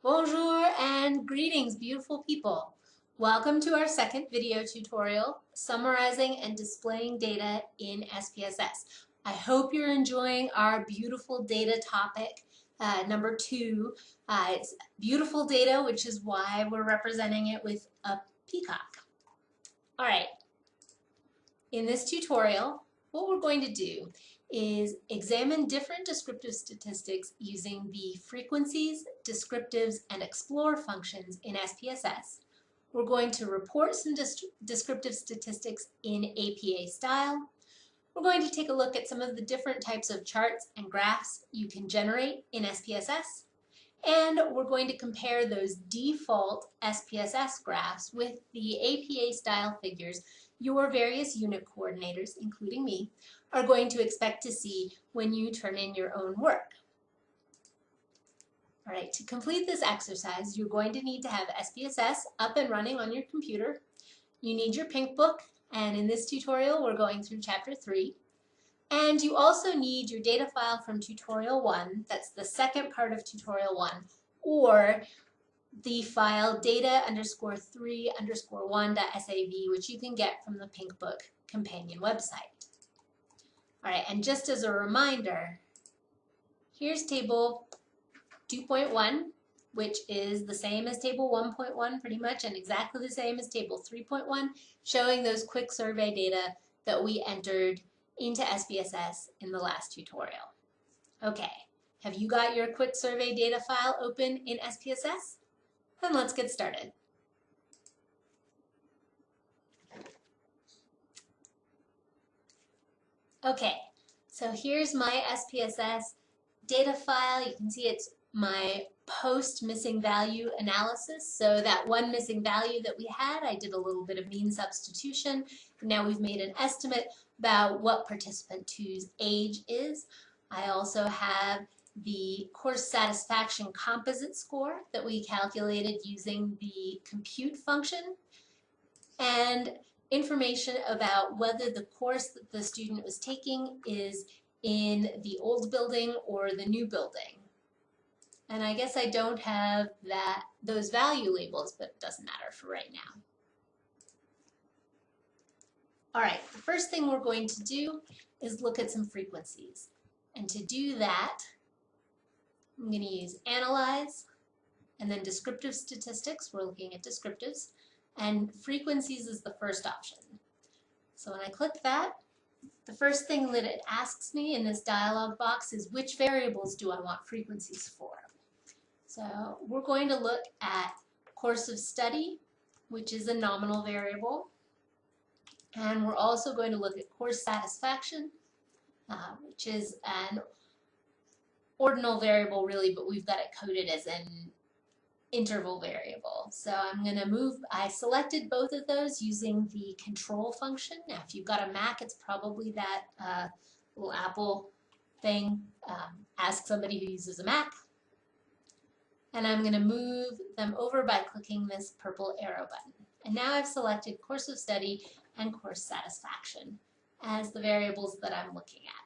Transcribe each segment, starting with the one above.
Bonjour and greetings, beautiful people. Welcome to our second video tutorial, summarizing and displaying data in SPSS. I hope you're enjoying our beautiful data topic, number 2. It's beautiful data, which is why we're representing it with a peacock. All right, in this tutorial, what we're going to do is examine different descriptive statistics using the frequencies, descriptives, and explore functions in SPSS. We're going to report some descriptive statistics in APA style. We're going to take a look at some of the different types of charts and graphs you can generate in SPSS. And we're going to compare those default SPSS graphs with the APA style figures your various unit coordinators, including me, are going to expect to see when you turn in your own work. All right, to complete this exercise, you're going to need to have SPSS up and running on your computer. You need your pink book, and in this tutorial, we're going through chapter 3. And you also need your data file from tutorial 1, that's the second part of tutorial 1, or the file data_3_1.sav, which you can get from the Pink Book companion website. All right, and just as a reminder, here's table 2.1, which is the same as table 1.1 pretty much, and exactly the same as table 3.1, showing those quick survey data that we entered into SPSS in the last tutorial. Okay, have you got your quick survey data file open in SPSS? Then let's get started. Okay, so here's my SPSS data file. You can see it's my post missing value analysis. So that one missing value that we had, I did a little bit of mean substitution. Now we've made an estimate about what participant 2's age is. I also have the course satisfaction composite score that we calculated using the compute function, and information about whether the course that the student was taking is in the old building or the new building. And I guess I don't have those value labels, but it doesn't matter for right now. All right, the first thing we're going to do is look at some frequencies. And to do that, I'm going to use Analyze, and then Descriptive Statistics. We're looking at descriptives. And frequencies is the first option. So when I click that, the first thing that it asks me in this dialog box is which variables do I want frequencies for? So we're going to look at course of study, which is a nominal variable. And we're also going to look at course satisfaction, which is an ordinal variable really, but we've got it coded as an interval variable. So I'm going to move, I selected both of those using the control function. Now if you've got a Mac, it's probably that little Apple thing. Ask somebody who uses a Mac. And I'm going to move them over by clicking this purple arrow button. And now I've selected course of study and course satisfaction as the variables that I'm looking at.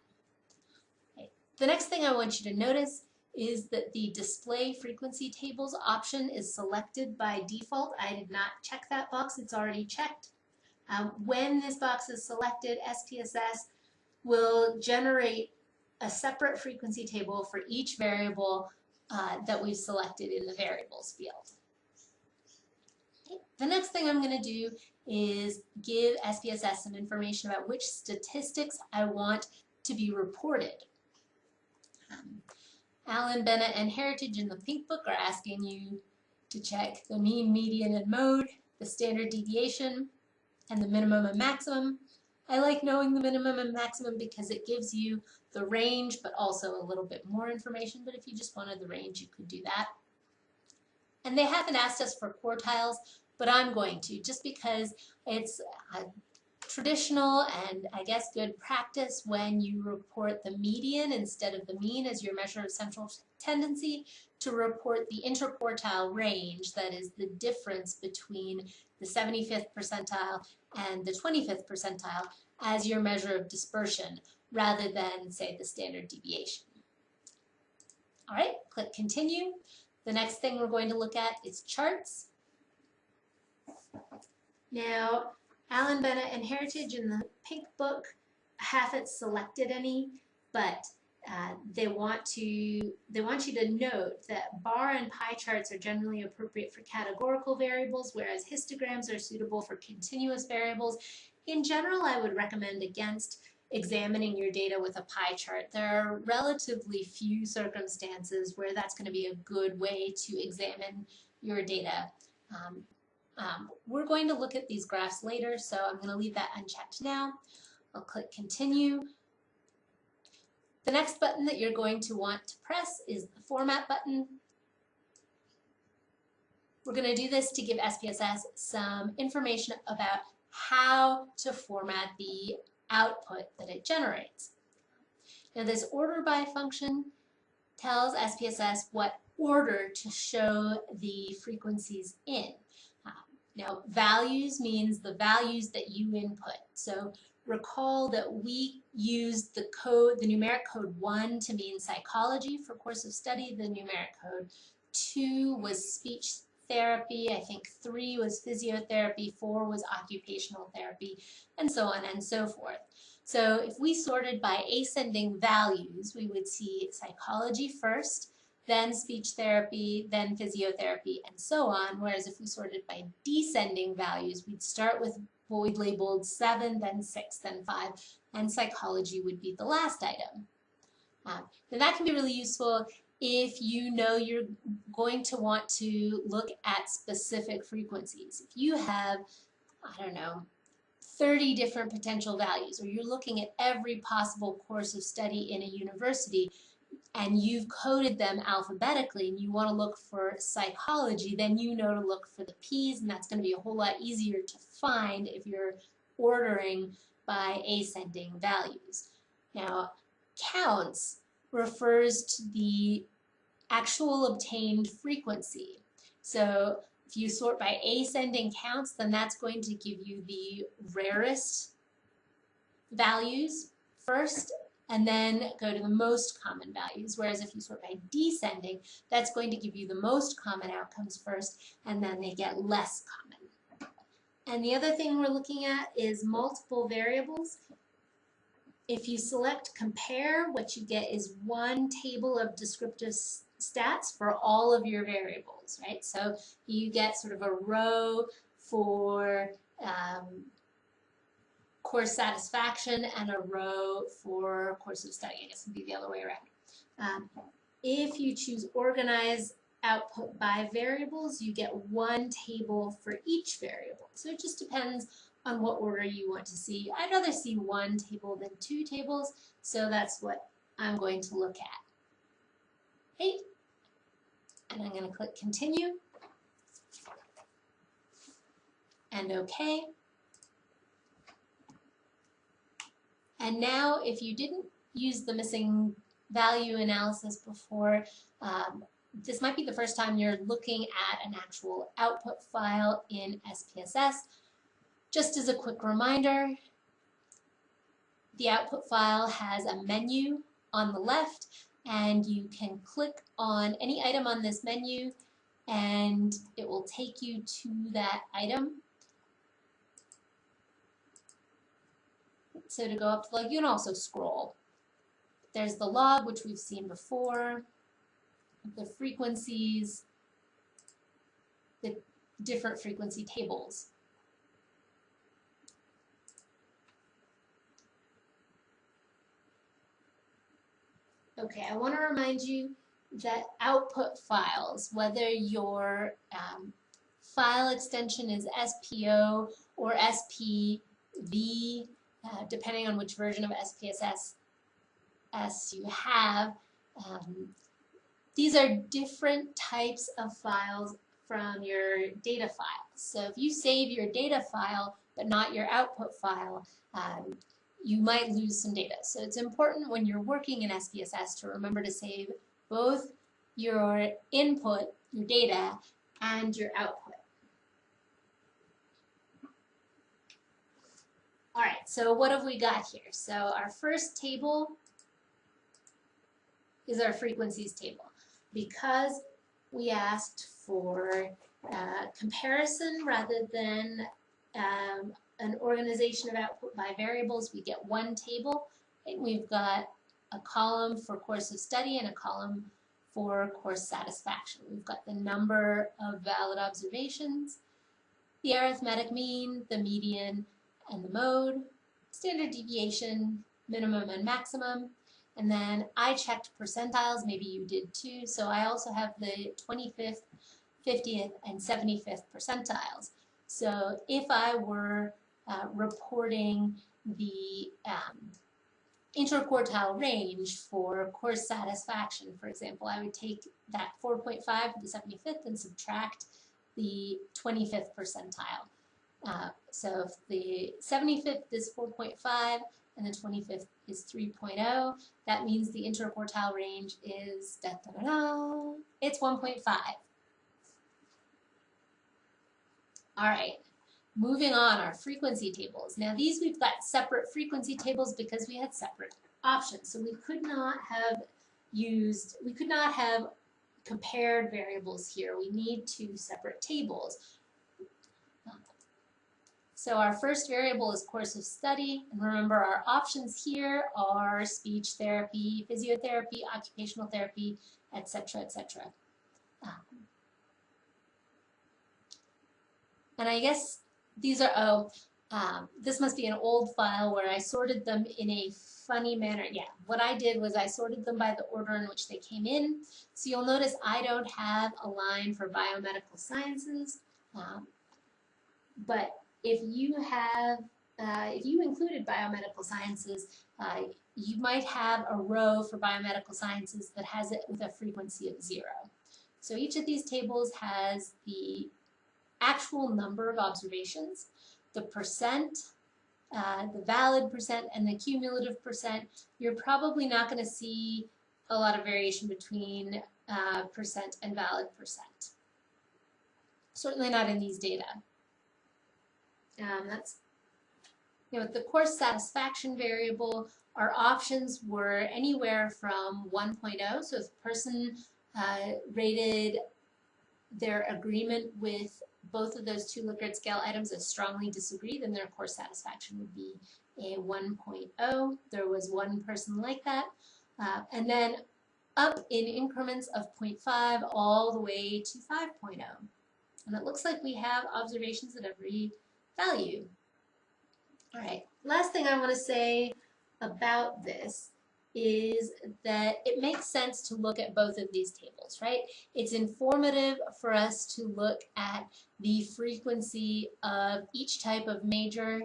Okay. The next thing I want you to notice is that the display frequency tables option is selected by default. I did not check that box, it's already checked. When this box is selected, SPSS will generate a separate frequency table for each variable that we've selected in the variables field. Okay. The next thing I'm going to do is give SPSS some information about which statistics I want to be reported. Allen, Bennett, and Heritage in the Pink Book are asking you to check the mean, median, and mode, the standard deviation, and the minimum and maximum. I like knowing the minimum and maximum because it gives you the range, but also a little bit more information. But if you just wanted the range, you could do that. And they haven't asked us for quartiles, but I'm going to, just because it's traditional and I guess good practice when you report the median instead of the mean as your measure of central tendency, to report the interquartile range, that is the difference between the 75th percentile and the 25th percentile, as your measure of dispersion rather than, say, the standard deviation. All right, click continue. The next thing we're going to look at is charts. Now, Allen, Bennett, and Heritage in the pink book haven't selected any, but they want you to note that bar and pie charts are generally appropriate for categorical variables, whereas histograms are suitable for continuous variables. In general, I would recommend against examining your data with a pie chart. There are relatively few circumstances where that's going to be a good way to examine your data. We're going to look at these graphs later, so I'm going to leave that unchecked now. I'll click continue. The next button that you're going to want to press is the format button. We're going to do this to give SPSS some information about how to format the output that it generates. Now, this order by function tells SPSS what order to show the frequencies in. Now, values means the values that you input. So recall that we used the numeric code 1 to mean psychology for course of study. The numeric code 2 was speech therapy. I think 3 was physiotherapy, 4 was occupational therapy, and so on and so forth. So if we sorted by ascending values, we would see psychology first, then speech therapy, then physiotherapy, and so on. Whereas if we sorted by descending values, we'd start with what we'd labeled 7, then 6, then 5, and psychology would be the last item. Now that can be really useful if you know you're going to want to look at specific frequencies. If you have, I don't know, 30 different potential values, or you're looking at every possible course of study in a university, and you've coded them alphabetically, and you want to look for psychology, then you know to look for the P's, and that's going to be a whole lot easier to find if you're ordering by ascending values. Now, counts refers to the actual obtained frequency. So if you sort by ascending counts, then that's going to give you the rarest values first, and then go to the most common values. Whereas if you sort by descending, that's going to give you the most common outcomes first, and then they get less common. And the other thing we're looking at is multiple variables. If you select compare, what you get is one table of descriptive stats for all of your variables, right? So you get sort of a row for course satisfaction and a row for course of study. I guess it would be the other way around. If you choose organize output by variables, you get one table for each variable. So it just depends on what order you want to see. I'd rather see one table than two tables, so that's what I'm going to look at. Okay. And I'm going to click continue and OK. And now, if you didn't use the missing value analysis before, this might be the first time you're looking at an actual output file in SPSS. Just as a quick reminder, the output file has a menu on the left, and you can click on any item on this menu, and it will take you to that item. So to go up to log, you can also scroll. There's the log, which we've seen before, the frequencies, the different frequency tables. Okay, I want to remind you that output files, whether your file extension is SPO or SPV, depending on which version of SPSS you have, these are different types of files from your data files. So if you save your data file but not your output file, you might lose some data. So it's important when you're working in SPSS to remember to save both your input, your data, and your output. All right, so what have we got here? So our first table is our frequencies table. Because we asked for comparison rather than an organization of output by variables. We get one table, and we've got a column for course of study and a column for course satisfaction. We've got the number of valid observations, the arithmetic mean, the median, and the mode, standard deviation, minimum and maximum, and then I checked percentiles, maybe you did too, so I also have the 25th, 50th, and 75th percentiles. So if I were reporting the interquartile range for course satisfaction, for example, I would take that 4.5 to the 75th and subtract the 25th percentile. So if the 75th is 4.5 and the 25th is 3.0, that means the interquartile range is, it's 1.5. All right, moving on, our frequency tables. Now these we've got separate frequency tables because we had separate options. So we could not have compared variables here. We need two separate tables. So our first variable is course of study, and remember our options here are speech therapy, physiotherapy, occupational therapy, etc., etc. And I guess these are, this must be an old file where I sorted them in a funny manner. Yeah, what I did was I sorted them by the order in which they came in. So you'll notice I don't have a line for biomedical sciences, but if you included biomedical sciences, you might have a row for biomedical sciences that has it with a frequency of 0. So each of these tables has the actual number of observations, the percent, the valid percent, and the cumulative percent. You're probably not going to see a lot of variation between percent and valid percent. Certainly not in these data. That's, with the course satisfaction variable, our options were anywhere from 1.0, so if a person rated their agreement with both of those two Likert scale items as strongly disagree, then their course satisfaction would be a 1.0. There was one person like that. And then up in increments of 0.5 all the way to 5.0. And it looks like we have observations at every value. All right, last thing I want to say about this is that it makes sense to look at both of these tables, right? It's informative for us to look at the frequency of each type of major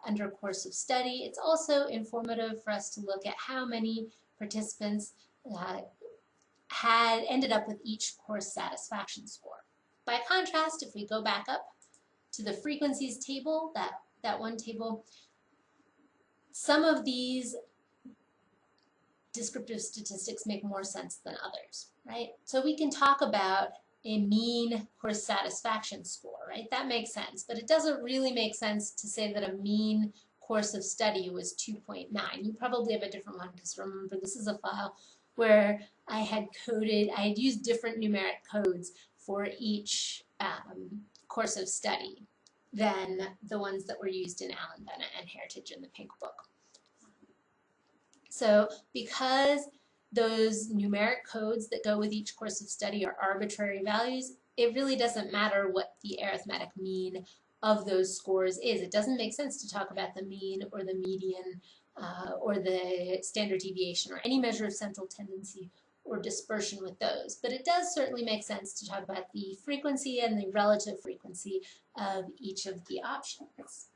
under course of study. It's also informative for us to look at how many participants had ended up with each course satisfaction score. By contrast, if we go back up to the frequencies table, that one table, some of these descriptive statistics make more sense than others, right? So we can talk about a mean course satisfaction score, right? That makes sense, but it doesn't really make sense to say that a mean course of study was 2.9. You probably have a different one because remember this is a file where I had used different numeric codes for each course of study than the ones that were used in Allen Bennett and Heritage in the Pink Book. So because those numeric codes that go with each course of study are arbitrary values, it really doesn't matter what the arithmetic mean of those scores is. It doesn't make sense to talk about the mean or the median or the standard deviation or any measure of central tendency or dispersion with those. But it does certainly make sense to talk about the frequency and the relative frequency of each of the options.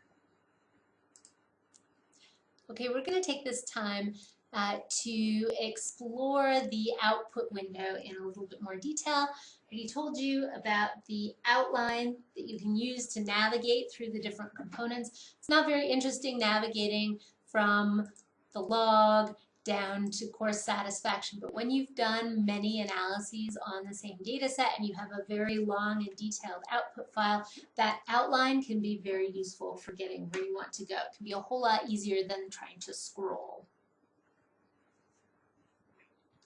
Okay, we're going to take this time to explore the output window in a little bit more detail. I already told you about the outline that you can use to navigate through the different components. It's not very interesting navigating from the log down to course satisfaction, but when you've done many analyses on the same data set and you have a very long and detailed output file, that outline can be very useful for getting where you want to go. It can be a whole lot easier than trying to scroll.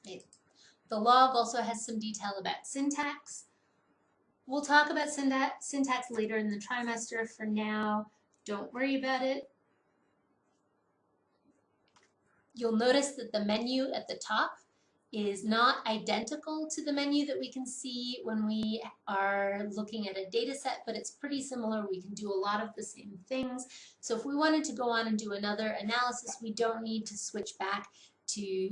Right. The log also has some detail about syntax. We'll talk about syntax later in the trimester. For now, don't worry about it. You'll notice that the menu at the top is not identical to the menu that we can see when we are looking at a data set, but it's pretty similar. We can do a lot of the same things. So if we wanted to go on and do another analysis, we don't need to switch back to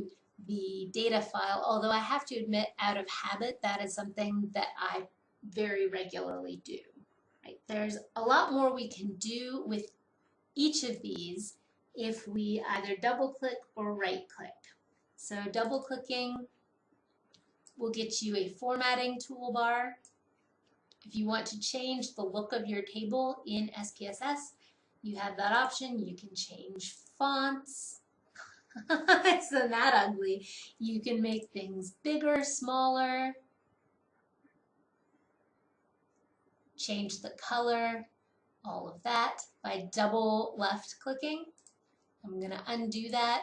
the data file, although I have to admit, out of habit, that is something that I very regularly do. Right? There's a lot more we can do with each of these if we either double click or right click. So double clicking will get you a formatting toolbar. If you want to change the look of your table in SPSS, you have that option. You can change fonts. Isn't that ugly? You can make things bigger, smaller, change the color, all of that by double left clicking. I'm going to undo that.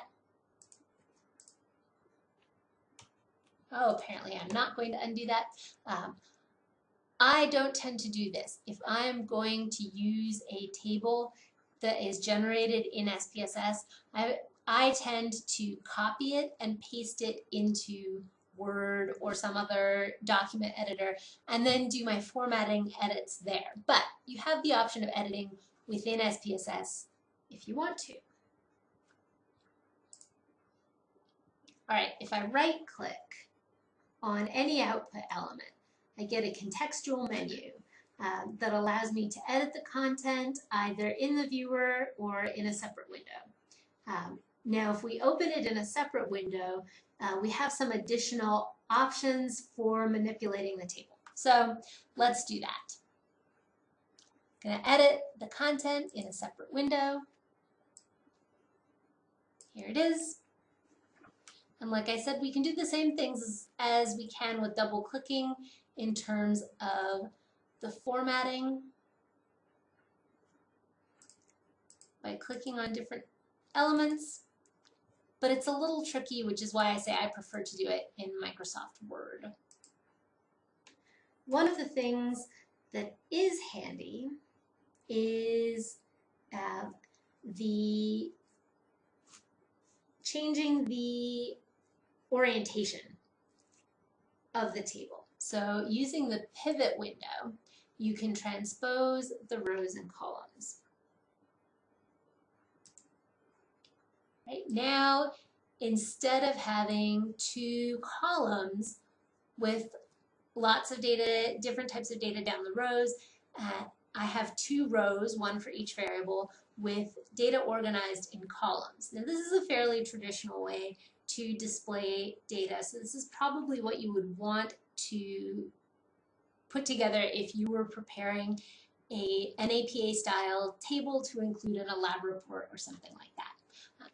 Oh, apparently I'm not going to undo that. I don't tend to do this. If I'm going to use a table that is generated in SPSS, I tend to copy it and paste it into Word or some other document editor and then do my formatting edits there. But you have the option of editing within SPSS if you want to. All right, if I right click on any output element, I get a contextual menu that allows me to edit the content either in the viewer or in a separate window. Now, if we open it in a separate window, we have some additional options for manipulating the table. So let's do that. I'm going to edit the content in a separate window. Here it is. And like I said, we can do the same things as we can with double clicking in terms of the formatting by clicking on different elements. But it's a little tricky, which is why I say I prefer to do it in Microsoft Word. One of the things that is handy is changing the orientation of the table. So using the pivot window, you can transpose the rows and columns. Right now, instead of having two columns with lots of data, different types of data down the rows, I have two rows, one for each variable, with data organized in columns. Now, this is a fairly traditional way to display data. So this is probably what you would want to put together if you were preparing an APA-style table to include in a lab report or something like that.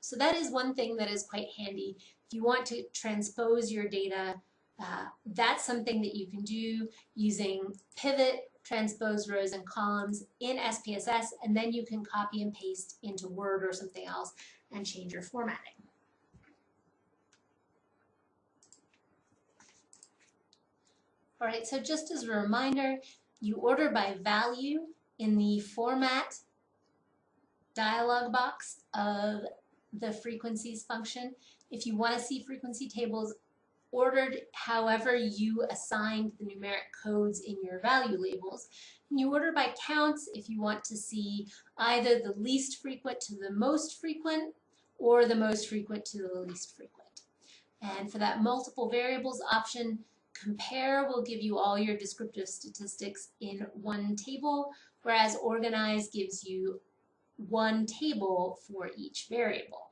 So that is one thing that is quite handy. If you want to transpose your data, that's something that you can do using pivot, transpose rows and columns in SPSS, and then you can copy and paste into Word or something else and change your formatting. All right, so just as a reminder, you order by value in the format dialog box of the frequencies function. If you want to see frequency tables ordered however you assigned the numeric codes in your value labels, and you order by counts if you want to see either the least frequent to the most frequent or the most frequent to the least frequent. And for that multiple variables option, compare will give you all your descriptive statistics in one table, whereas organize gives you one table for each variable.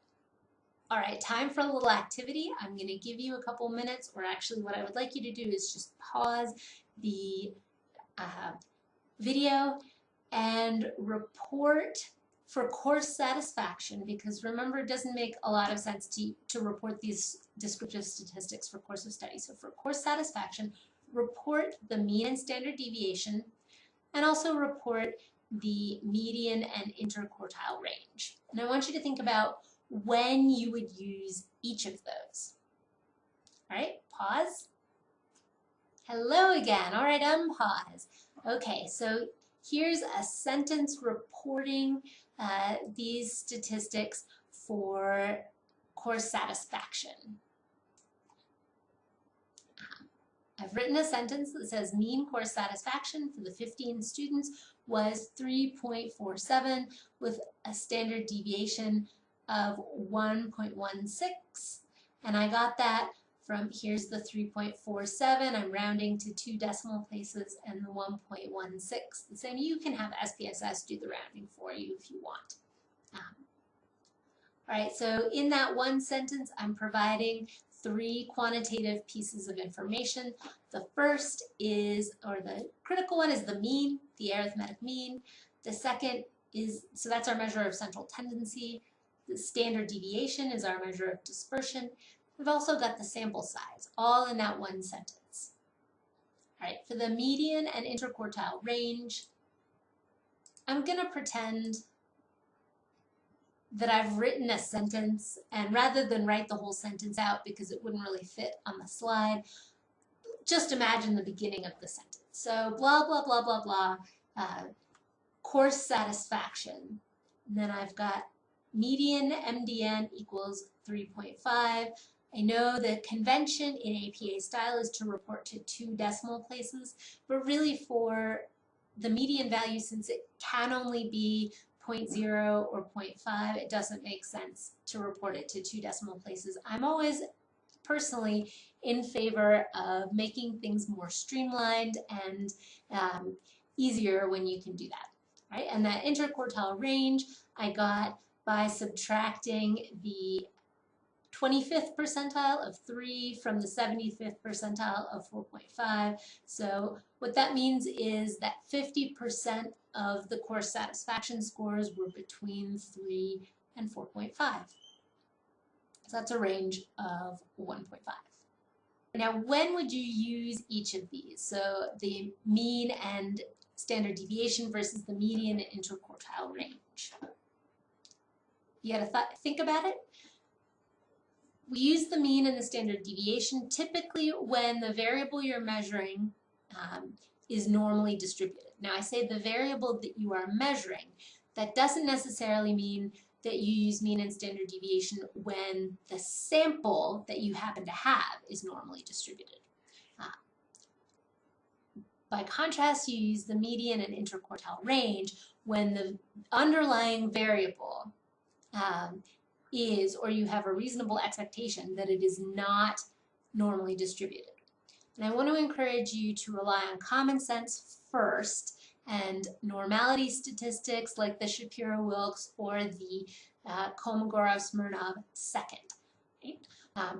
All right, time for a little activity. I'm going to give you a couple minutes, or actually what I would like you to do is just pause the video and report for course satisfaction, because remember, it doesn't make a lot of sense to report these descriptive statistics for course of study. So for course satisfaction, report the mean and standard deviation, and also report the median and interquartile range. And I want you to think about when you would use each of those. All right, pause. Hello again. All right, unpause. Okay, so here's a sentence reporting these statistics for course satisfaction. I've written a sentence that says mean course satisfaction for the 15 students was 3.47 with a standard deviation of 1.16. And I got that from, here's the 3.47, I'm rounding to 2 decimal places, and the 1.16. The same, you can have SPSS do the rounding for you if you want. All right, so in that one sentence, I'm providing 3 quantitative pieces of information. The first is, or the critical one, is the mean, the arithmetic mean. The second is, so that's our measure of central tendency. The standard deviation is our measure of dispersion. We've also got the sample size, all in that one sentence. All right, for the median and interquartile range, I'm going to pretend that I've written a sentence, and rather than write the whole sentence out because it wouldn't really fit on the slide, just imagine the beginning of the sentence. So blah, blah, blah, blah, blah, course satisfaction. And then I've got median MDN equals 3.5. I know the convention in APA style is to report to 2 decimal places, but really for the median value, since it can only be 0.0 or 0.5, it doesn't make sense to report it to 2 decimal places. I'm always personally in favor of making things more streamlined and easier when you can do that, right? And that interquartile range I got by subtracting the 25th percentile of 3 from the 75th percentile of 4.5. So what that means is that 50% of the course satisfaction scores were between 3 and 4.5. So that's a range of 1.5. Now, when would you use each of these? So the mean and standard deviation versus the median and interquartile range. You gotta think about it. We use the mean and the standard deviation typically when the variable you're measuring is normally distributed. Now I say the variable that you are measuring, that doesn't necessarily mean that you use mean and standard deviation when the sample that you happen to have is normally distributed. By contrast, you use the median and interquartile range when the underlying variable is, or you have a reasonable expectation that it is not normally distributed. And I want to encourage you to rely on common sense first and normality statistics like the Shapiro-Wilks or the Kolmogorov-Smirnov second. Right?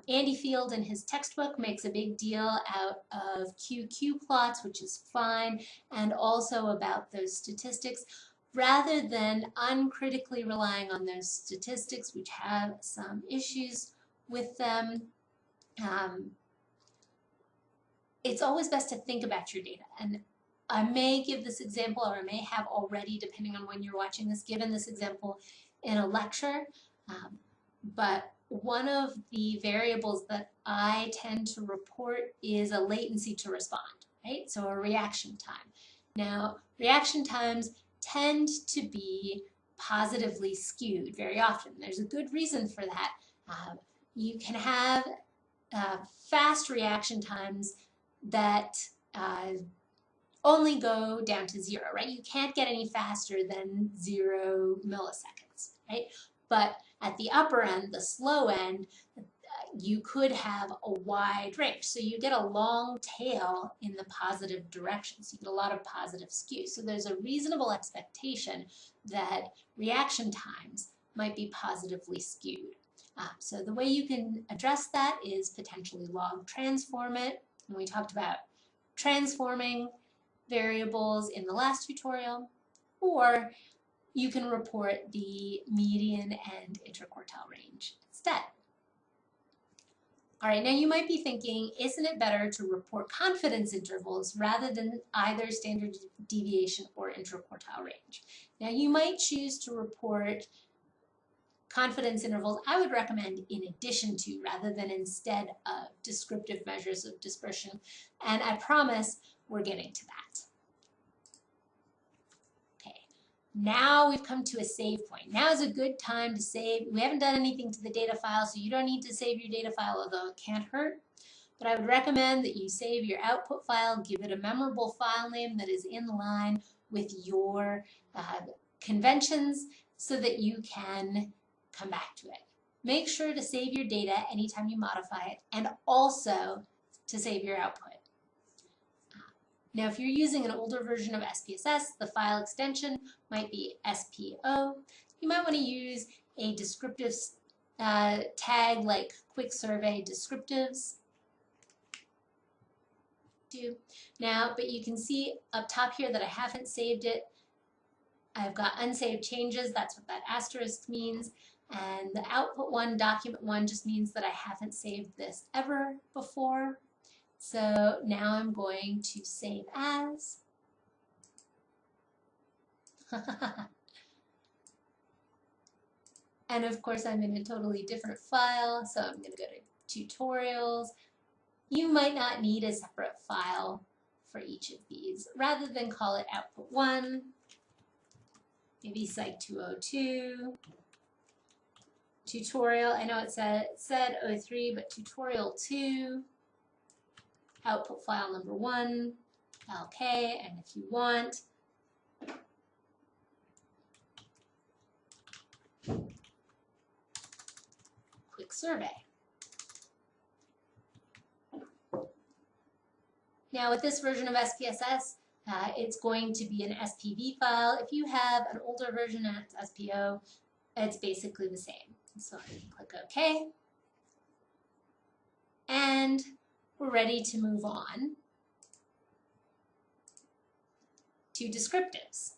Andy Field in his textbook makes a big deal out of QQ plots, which is fine, and also about those statistics, rather than uncritically relying on those statistics, which have some issues with them. It's always best to think about your data. And I may give this example, or I may have already, depending on when you're watching this, given this example in a lecture. But one of the variables that I tend to report is a latency to respond, right? So a reaction time. Now, reaction times tend to be positively skewed very often. There's a good reason for that. You can have fast reaction times that only go down to 0, right? You can't get any faster than 0 milliseconds, right? But at the upper end, the slow end, you could have a wide range. So you get a long tail in the positive direction. So you get a lot of positive skew. So there's a reasonable expectation that reaction times might be positively skewed. So the way you can address that is potentially log transform it. And we talked about transforming variables in the last tutorial, or you can report the median and interquartile range instead. All right, now you might be thinking, isn't it better to report confidence intervals rather than either standard deviation or interquartile range? Now you might choose to report confidence intervals I would recommend in addition to rather than instead of descriptive measures of dispersion. And I promise we're getting to that. Okay, now we've come to a save point. Now is a good time to save. We haven't done anything to the data file, so you don't need to save your data file, although it can't hurt. But I would recommend that you save your output file, give it a memorable file name that is in line with your conventions so that you can come back to it. Make sure to save your data anytime you modify it and also to save your output. Now, if you're using an older version of SPSS, the file extension might be SPO. You might want to use a descriptive tag like quick survey descriptives. Now, but you can see up top here that I haven't saved it. I've got unsaved changes. That's what that asterisk means. And the output one, document one, just means that I haven't saved this ever before. So now I'm going to save as. And of course, I'm in a totally different file. So I'm going to go to tutorials. You might not need a separate file for each of these. Rather than call it output 1, maybe Psych 202, tutorial, I know it said 03, but tutorial 2, output file number 1, LK, and if you want, quick survey. Now with this version of SPSS, it's going to be an SPV file. If you have an older version and it's SPO, it's basically the same. So I can click OK. And we're ready to move on to descriptives.